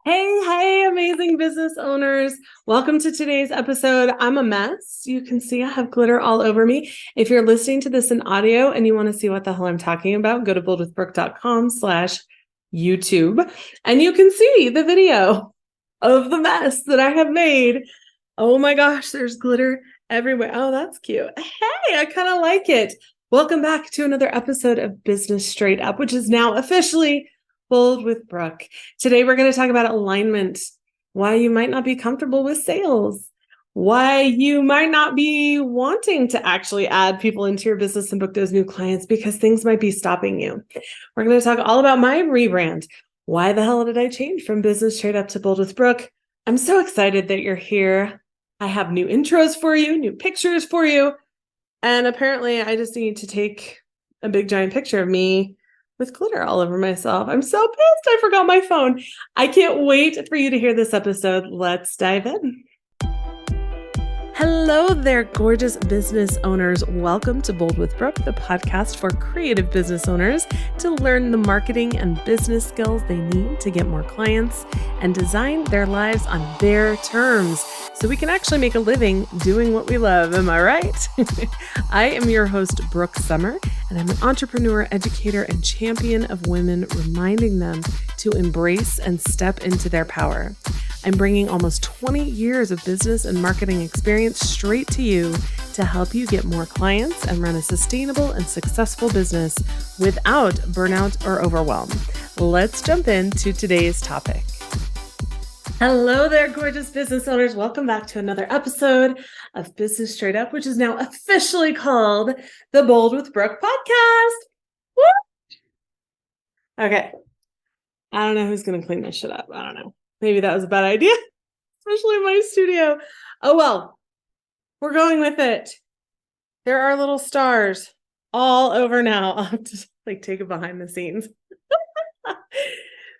Hey, amazing business owners. Welcome to today's episode. I'm a mess. You can see I have glitter all over me. If you're listening to this in audio and you want to see what the hell I'm talking about, go to boldwithbrooke.com/YouTube and you can see the video of the mess that I have made. Oh my gosh, there's glitter everywhere. Oh, that's cute. Hey, I kind of like it. Welcome back to another episode of Business Straight Up, which is now officially Bold with Brooke. Today, we're going to talk about alignment, why you might not be comfortable with sales, why you might not be wanting to actually add people into your business and book those new clients because things might be stopping you. We're going to talk all about my rebrand. Why the hell did I change from Business Straight Up to Bold with Brooke? I'm so excited that you're here. I have new intros for you, new pictures for you. And apparently, I just need to take a big giant picture of me with glitter all over myself. I'm so pissed I forgot my phone. I can't wait for you to hear this episode. Let's dive in. Hello there, gorgeous business owners. Welcome to Bold with Brooke, the podcast for creative business owners to learn the marketing and business skills they need to get more clients and design their lives on their terms so we can actually make a living doing what we love. Am I right? I am your host, Brooke Summer, and I'm an entrepreneur, educator, and champion of women, reminding them to embrace and step into their power. I'm bringing almost 20 years of business and marketing experience straight to you to help you get more clients and run a sustainable and successful business without burnout or overwhelm. Let's jump into today's topic. Hello there, gorgeous business owners. Welcome back to another episode of Business Straight Up, which is now officially called the Bold with Brooke podcast. Woo! Okay. I don't know who's going to clean this shit up. I don't know. Maybe that was a bad idea, especially in my studio. Oh, well, we're going with it. There are little stars all over now. I'll have to take it behind the scenes.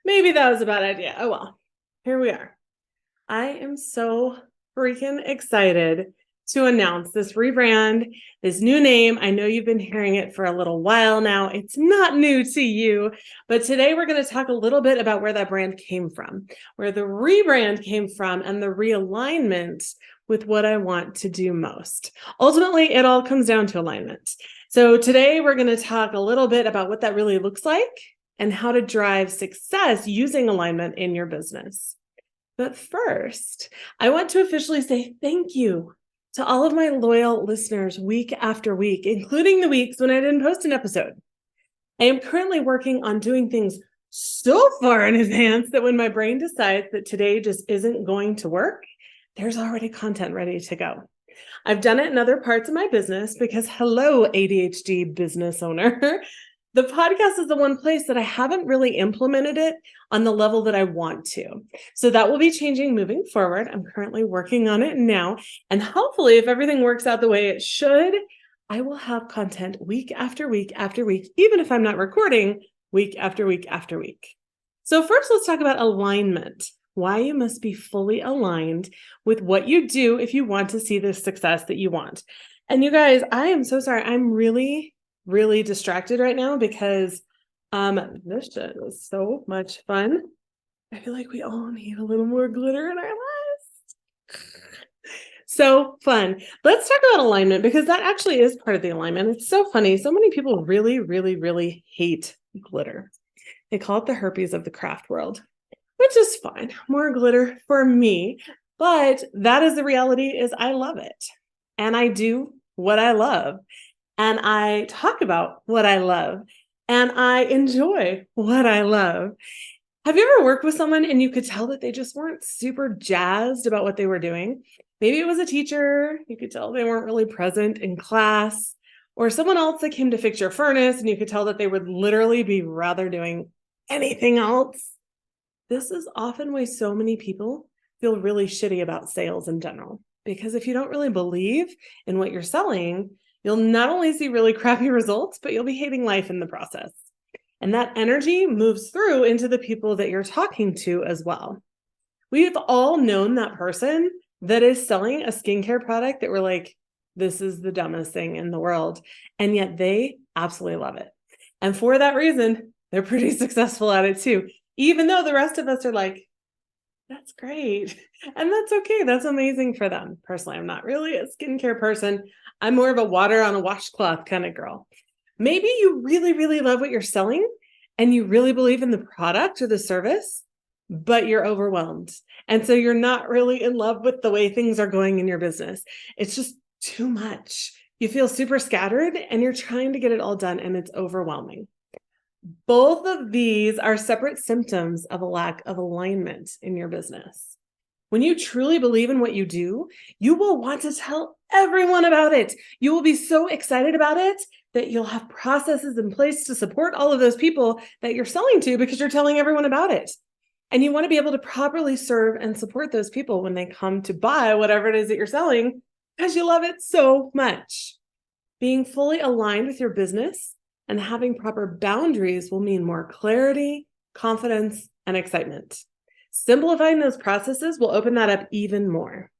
Maybe that was a bad idea. Oh, well, here we are. I am so freaking excited to announce this rebrand, this new name. I know you've been hearing it for a little while now. It's not new to you, but today we're going to talk a little bit about where that brand came from, where the rebrand came from, and the realignment with what I want to do most. Ultimately, it all comes down to alignment. So today we're going to talk a little bit about what that really looks like and how to drive success using alignment in your business. But first, I want to officially say thank you to all of my loyal listeners week after week, including the weeks when I didn't post an episode. I am currently working on doing things so far in advance that when my brain decides that today just isn't going to work, there's already content ready to go. I've done it in other parts of my business because, hello, ADHD business owner. The podcast is the one place that I haven't really implemented it on the level that I want to. So that will be changing moving forward. I'm currently working on it now. And hopefully, if everything works out the way it should, I will have content week after week after week, even if I'm not recording week after week after week. So first, let's talk about alignment. Why you must be fully aligned with what you do if you want to see the success that you want. And you guys, I am so sorry. I'm really distracted right now because this shit is so much fun. I feel like we all need a little more glitter in our lives. So fun. Let's talk about alignment because that actually is part of the alignment. It's so funny. So many people really hate glitter. They call it the herpes of the craft world, which is fine. More glitter for me. But that is the reality is I love it. And I do what I love. And I talk about what I love. And I enjoy what I love. Have you ever worked with someone and you could tell that they just weren't super jazzed about what they were doing? Maybe it was a teacher. You could tell they weren't really present in class. Or someone else that came to fix your furnace and you could tell that they would literally be rather doing anything else. This is often why so many people feel really shitty about sales in general. Because if you don't really believe in what you're selling, you'll not only see really crappy results, but you'll be hating life in the process. And that energy moves through into the people that you're talking to as well. We've all known that person that is selling a skincare product that we're like, this is the dumbest thing in the world. And yet they absolutely love it. And for that reason, they're pretty successful at it too. Even though the rest of us are like, That's great. And that's okay. That's amazing for them. Personally, I'm not really a skincare person. I'm more of a water on a washcloth kind of girl. Maybe you really, really love what you're selling and you really believe in the product or the service, but you're overwhelmed. And so you're not really in love with the way things are going in your business. It's just too much. You feel super scattered and you're trying to get it all done and it's overwhelming. Both of these are separate symptoms of a lack of alignment in your business. When you truly believe in what you do, you will want to tell everyone about it. You will be so excited about it that you'll have processes in place to support all of those people that you're selling to because you're telling everyone about it. And you want to be able to properly serve and support those people when they come to buy whatever it is that you're selling because you love it so much. Being fully aligned with your business and having proper boundaries will mean more clarity, confidence, and excitement. Simplifying those processes will open that up even more.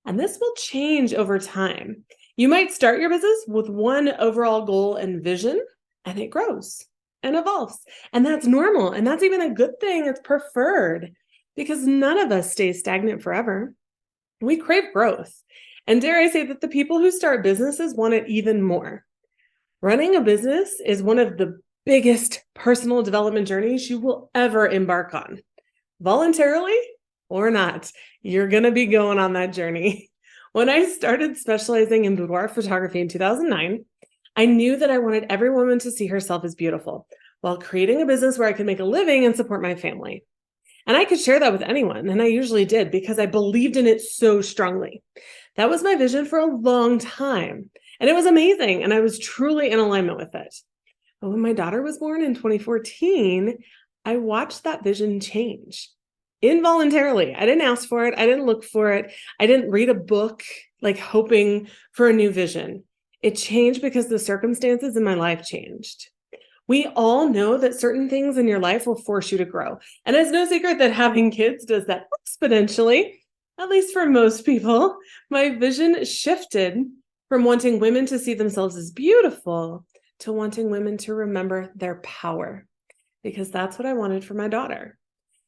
And this will change over time. You might start your business with one overall goal and vision, and it grows and evolves. And that's normal. And that's even a good thing. It's preferred because none of us stay stagnant forever. We crave growth. And dare I say that the people who start businesses want it even more. Running a business is one of the biggest personal development journeys you will ever embark on. Voluntarily or not, you're going to be going on that journey. When I started specializing in boudoir photography in 2009, I knew that I wanted every woman to see herself as beautiful while creating a business where I could make a living and support my family. And I could share that with anyone, and I usually did because I believed in it so strongly. That was my vision for a long time. And it was amazing. And I was truly in alignment with it. But when my daughter was born in 2014, I watched that vision change involuntarily. I didn't ask for it. I didn't look for it. I didn't read a book like hoping for a new vision. It changed because the circumstances in my life changed. We all know that certain things in your life will force you to grow. And it's no secret that having kids does that exponentially, at least for most people. My vision shifted from wanting women to see themselves as beautiful to wanting women to remember their power, because that's what I wanted for my daughter.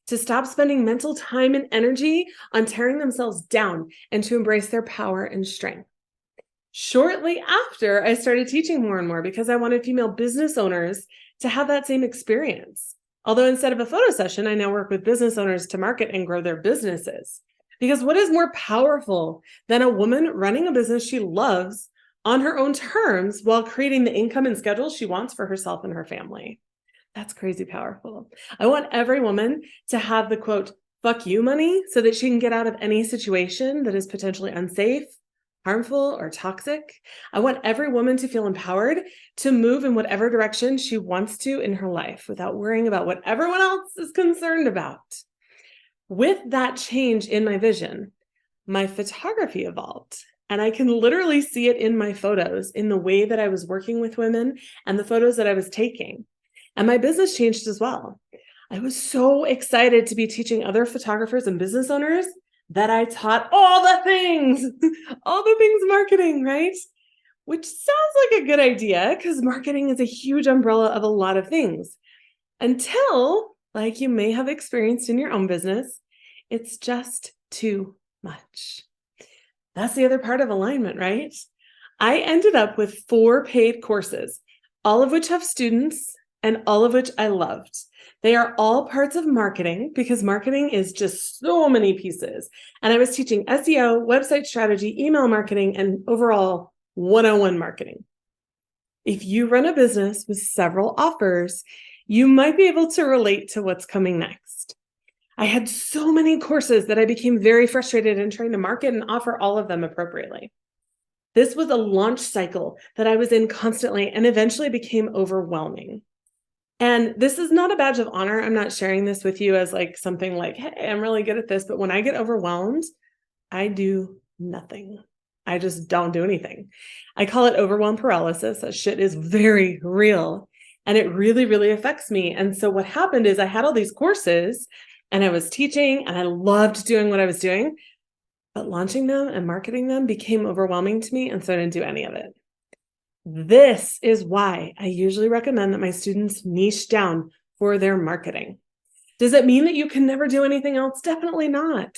To stop spending mental time and energy on tearing themselves down and to embrace their power and strength. Shortly after, I started teaching more and more because I wanted female business owners to have that same experience. Although instead of a photo session, I now work with business owners to market and grow their businesses. Because what is more powerful than a woman running a business she loves on her own terms while creating the income and schedule she wants for herself and her family? That's crazy powerful. I want every woman to have the quote, "fuck you" money so that she can get out of any situation that is potentially unsafe, harmful, or toxic. I want every woman to feel empowered to move in whatever direction she wants to in her life without worrying about what everyone else is concerned about. With that change in my vision, my photography evolved. And I can literally see it in my photos, in the way that I was working with women and the photos that I was taking. And my business changed as well. I was so excited to be teaching other photographers and business owners that I taught all the things, all the things marketing, right? Which sounds like a good idea because marketing is a huge umbrella of a lot of things. Until, like you may have experienced in your own business, it's just too much. That's the other part of alignment, right? I ended up with 4 paid courses, all of which have students and all of which I loved. They are all parts of marketing because marketing is just so many pieces. And I was teaching SEO, website strategy, email marketing, and overall 101 marketing. If you run a business with several offers, you might be able to relate to what's coming next. I had so many courses that I became very frustrated in trying to market and offer all of them appropriately. This was a launch cycle that I was in constantly and eventually became overwhelming. And this is not a badge of honor. I'm not sharing this with you as like something like, hey, I'm really good at this. But when I get overwhelmed, I do nothing. I just don't do anything. I call it overwhelm paralysis. That shit is very real. And it really, really affects me. And so what happened is I had all these courses and I was teaching and I loved doing what I was doing. But launching them and marketing them became overwhelming to me. And so I didn't do any of it. This is why I usually recommend that my students niche down for their marketing. Does it mean that you can never do anything else? Definitely not.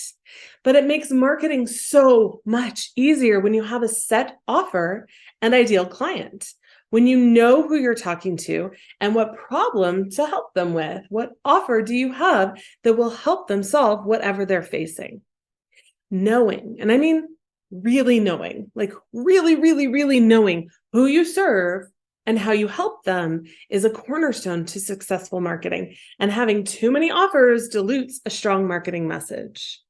But it makes marketing so much easier when you have a set offer and ideal client. When you know who you're talking to and what problem to help them with, what offer do you have that will help them solve whatever they're facing? Knowing, and I mean really knowing, like really, really, really knowing who you serve and how you help them is a cornerstone to successful marketing. And having too many offers dilutes a strong marketing message.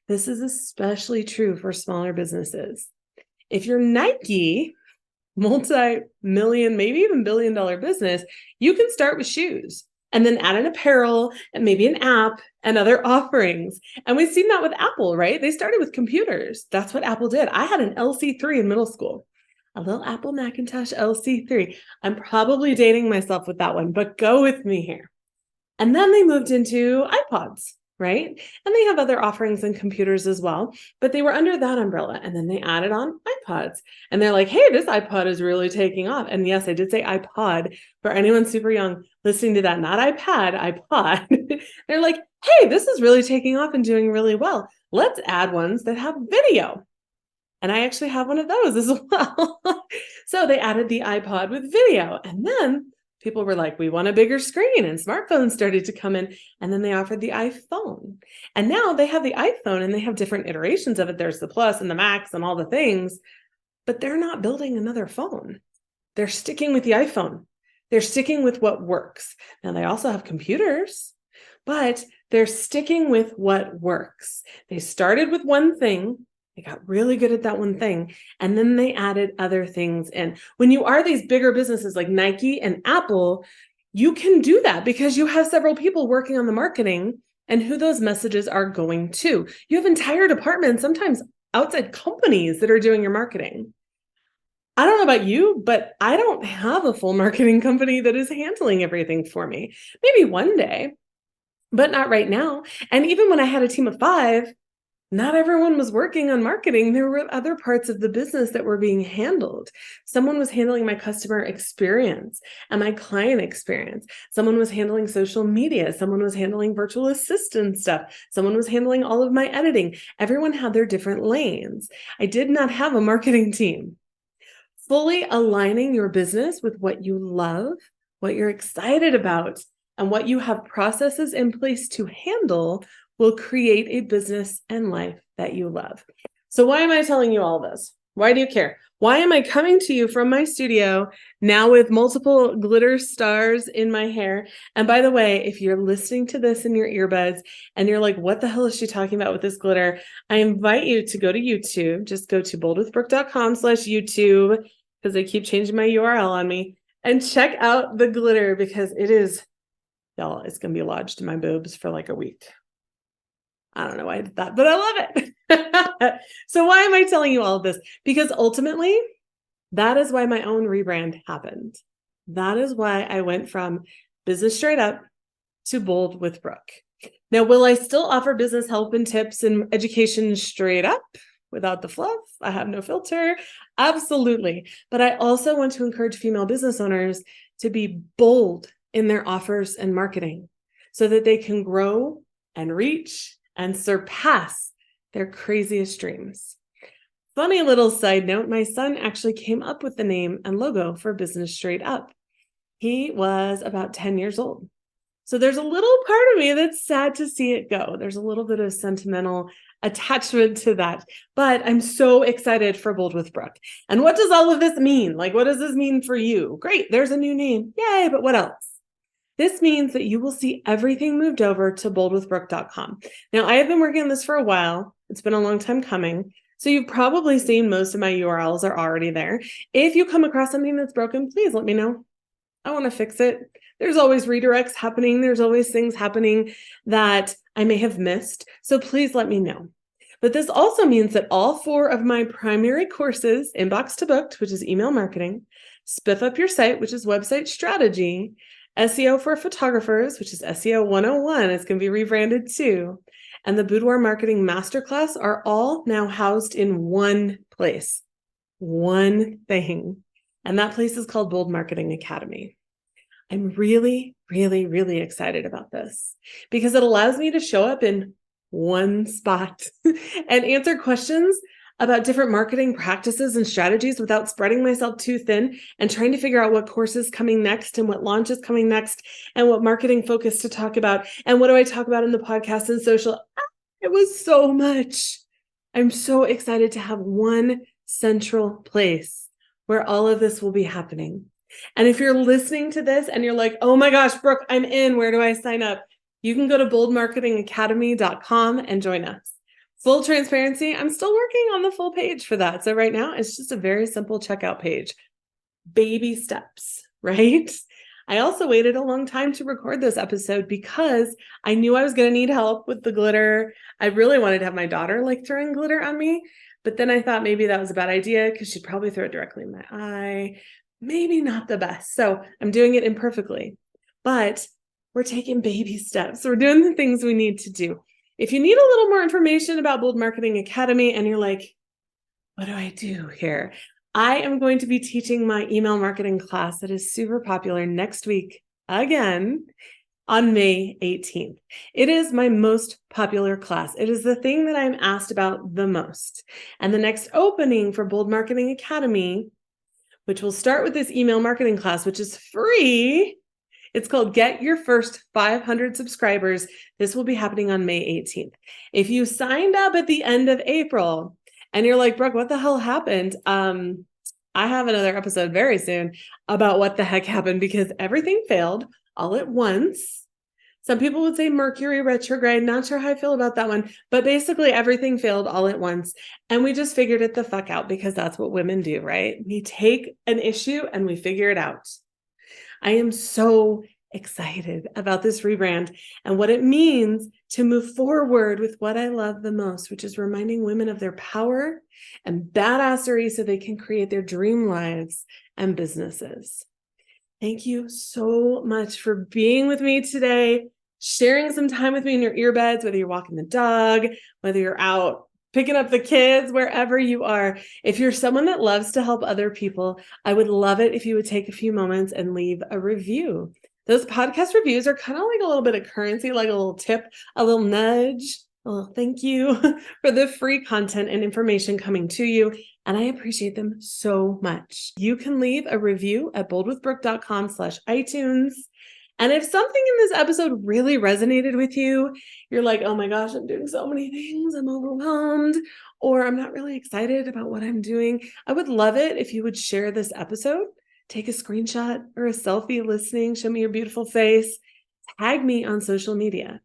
This is especially true for smaller businesses. If you're Nike, multi-million, maybe even billion-dollar business, you can start with shoes and then add an apparel and maybe an app and other offerings. And we've seen that with Apple, right? They started with computers. That's what Apple did. I had an LC3 in middle school, a little Apple Macintosh LC3. I'm probably dating myself with that one, but go with me here. And then they moved into iPods, right? And they have other offerings and computers as well, but they were under that umbrella. And then they added on iPods. And they're like, hey, this iPod is really taking off. And yes, I did say iPod for anyone super young listening to that, not iPad, iPod. They're like, hey, this is really taking off and doing really well. Let's add ones that have video. And I actually have one of those as well. So they added the iPod with video. And then people were like, we want a bigger screen, and smartphones started to come in. And then they offered the iPhone. And now they have the iPhone and they have different iterations of it. There's the Plus and the Max and all the things, but they're not building another phone. They're sticking with the iPhone. They're sticking with what works. Now they also have computers, but they're sticking with what works. They started with one thing. They got really good at that one thing. And then they added other things in. When you are these bigger businesses like Nike and Apple, you can do that because you have several people working on the marketing and who those messages are going to. You have entire departments, sometimes outside companies that are doing your marketing. I don't know about you, but I don't have a full marketing company that is handling everything for me. Maybe one day, but not right now. And even when I had a team of 5, not everyone was working on marketing. There were other parts of the business that were being handled. Someone was handling my customer experience and my client experience. Someone was handling social media. Someone was handling virtual assistant stuff. Someone was handling all of my editing. Everyone had their different lanes. I did not have a marketing team. Fully aligning your business with what you love, what you're excited about, and what you have processes in place to handle will create a business and life that you love. So why am I telling you all this? Why do you care? Why am I coming to you from my studio now with multiple glitter stars in my hair? And by the way, if you're listening to this in your earbuds and you're like, what the hell is she talking about with this glitter? I invite you to go to YouTube. Just go to boldwithbrooke.com/YouTube because they keep changing my URL on me, and check out the glitter because it is, y'all, it's going to be lodged in my boobs for like a week. I don't know why I did that, but I love it. So why am I telling you all of this? Because ultimately, that is why my own rebrand happened. That is why I went from Business Straight Up to Bold with Brooke. Now, will I still offer business help and tips and education straight up without the fluff? I have no filter. Absolutely. But I also want to encourage female business owners to be bold in their offers and marketing so that they can grow and reach and surpass their craziest dreams. Funny little side note, my son actually came up with the name and logo for Business Straight Up. He was about 10 years old. So there's a little part of me that's sad to see it go. There's a little bit of sentimental attachment to that, but I'm so excited for Bold with Brooke. And what does all of this mean? Like, what does this mean for you? Great, there's a new name. Yay, but what else? This means that you will see everything moved over to boldwithbrooke.com. Now, I have been working on this for a while. It's been a long time coming. So you've probably seen most of my URLs are already there. If you come across something that's broken, please let me know. I want to fix it. There's always redirects happening. There's always things happening that I may have missed. So please let me know. But this also means that all 4 of my primary courses, Inbox to Booked, which is email marketing, Spiff Up Your Site, which is website strategy, SEO for photographers, which is SEO 101, it's going to be rebranded too, and the Boudoir Marketing Masterclass are all now housed in one place, one thing. And that place is called Bold Marketing Academy. I'm really, really, really excited about this because it allows me to show up in one spot and answer questions about different marketing practices and strategies without spreading myself too thin and trying to figure out what course is coming next and what launch is coming next and what marketing focus to talk about and what do I talk about in the podcast and social. It was so much. I'm so excited to have one central place where all of this will be happening. And if you're listening to this and you're like, oh my gosh, Brooke, I'm in, where do I sign up? You can go to boldmarketingacademy.com and join us. Full transparency, I'm still working on the full page for that. So right now, it's just a very simple checkout page. Baby steps, right? I also waited a long time to record this episode because I knew I was going to need help with the glitter. I really wanted to have my daughter like throwing glitter on me, but then I thought maybe that was a bad idea because she'd probably throw it directly in my eye. Maybe not the best. So I'm doing it imperfectly, but we're taking baby steps. We're doing the things we need to do. If you need a little more information about Bold Marketing Academy and you're like, what do I do here? I am going to be teaching my email marketing class that is super popular next week again on May 18th. It is my most popular class. It is the thing that I'm asked about the most. And the next opening for Bold Marketing Academy, which will start with this email marketing class, which is free. It's called Get Your First 500 Subscribers. This will be happening on May 18th. If you signed up at the end of April and you're like, Brooke, what the hell happened? I have another episode very soon about what the heck happened because everything failed all at once. Some people would say Mercury retrograde. Not sure how I feel about that one, but basically everything failed all at once. And we just figured it the fuck out because that's what women do, right? We take an issue and we figure it out. I am so excited about this rebrand and what it means to move forward with what I love the most, which is reminding women of their power and badassery so they can create their dream lives and businesses. Thank you so much for being with me today, sharing some time with me in your earbuds, whether you're walking the dog, whether you're out picking up the kids, wherever you are. If you're someone that loves to help other people, I would love it if you would take a few moments and leave a review. Those podcast reviews are kind of like a little bit of currency, like a little tip, a little nudge, a little thank you for the free content and information coming to you. And I appreciate them so much. You can leave a review at boldwithbrooke.com/iTunes. And if something in this episode really resonated with you, you're like, oh my gosh, I'm doing so many things, I'm overwhelmed, or I'm not really excited about what I'm doing, I would love it if you would share this episode, take a screenshot or a selfie listening, show me your beautiful face, tag me on social media.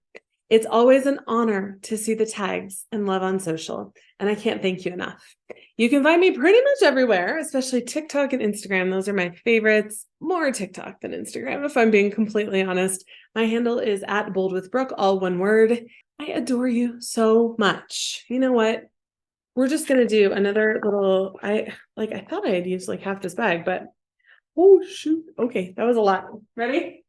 It's always an honor to see the tags and love on social, and I can't thank you enough. You can find me pretty much everywhere, especially TikTok and Instagram. Those are my favorites. More TikTok than Instagram, if I'm being completely honest. My handle is @boldwithbrooke, all one word. I adore you so much. You know what? We're just going to do another little, I thought I had used like half this bag, but oh shoot. Okay, that was a lot. Ready?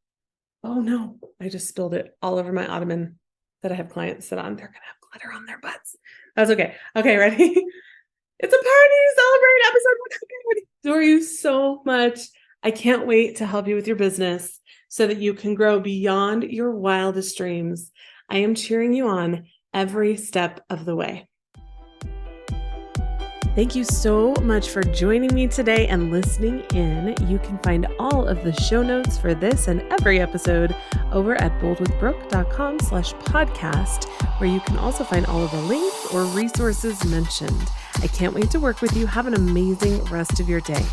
Oh no, I just spilled it all over my ottoman that I have clients sit on. They're going to have glitter on their butts. That's okay. Okay, ready? It's a party, celebrate episode 100. Adore you so much. I can't wait to help you with your business so that you can grow beyond your wildest dreams. I am cheering you on every step of the way. Thank you so much for joining me today and listening in. You can find all of the show notes for this and every episode over at boldwithbrooke.com/podcast, where you can also find all of the links or resources mentioned. I can't wait to work with you. Have an amazing rest of your day.